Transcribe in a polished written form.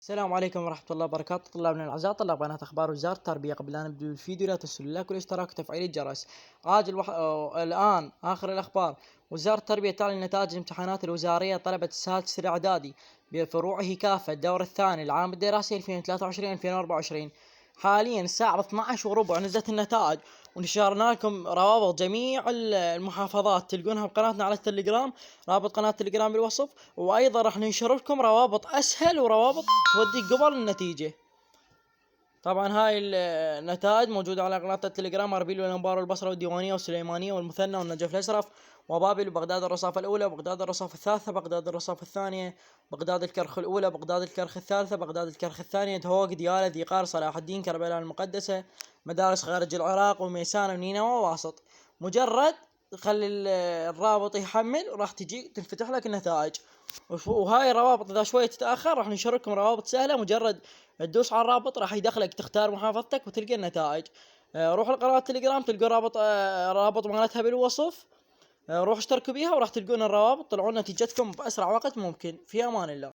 السلام عليكم ورحمة الله وبركاته. طلابنا الأعزاء، طلاب قناة أخبار وزارة التربية، قبل أن نبدأ الفيديو لا تنسوا اللايك والاشتراك وتفعيل الجرس. الآن آخر الأخبار. وزارة التربية تعلن نتائج الامتحانات الوزارية طلبة السادس الإعدادي بفروعه كافة الدور الثاني العام الدراسي 2023-2024. حاليا الساعة 12:15 نزلت النتائج، ونشرنا لكم روابط جميع المحافظات، تلقونها بقناتنا على التليجرام، رابط قناة التليجرام بالوصف. وأيضا راح ننشر لكم روابط أسهل وروابط توديك قبل النتيجة. طبعا هاي النتائج موجودة على قناة التليجرام: أربيل والأنبار والبصرة والديوانية والسليمانية والمثنى والنجف الأشرف وبابل وبغداد الرصافة الأولى وبغداد الرصافة الثالثة بغداد الرصافة الثانية بغداد الكرخ الأولى بغداد الكرخ الثالثة بغداد الكرخ الثانية تهوق ديالى ذي قار صلاح الدين كربلاء المقدسة مدارس خارج العراق وميسان ونينوى وواسط. مجرد خلي الرابط يحمل وراح تجي تنفتح لك النتائج. وهاي الروابط اذا شوي تتاخر راح ننشر لكم روابط سهله، مجرد تدوس على الرابط راح يدخلك تختار محافظتك وتلقى النتائج. روح لقناة التليجرام تلقوا رابط مالتها بالوصف. روح اشتركوا بيها وراح تلقون الروابط، طلعوا نتيجتكم باسرع وقت ممكن. في امان الله.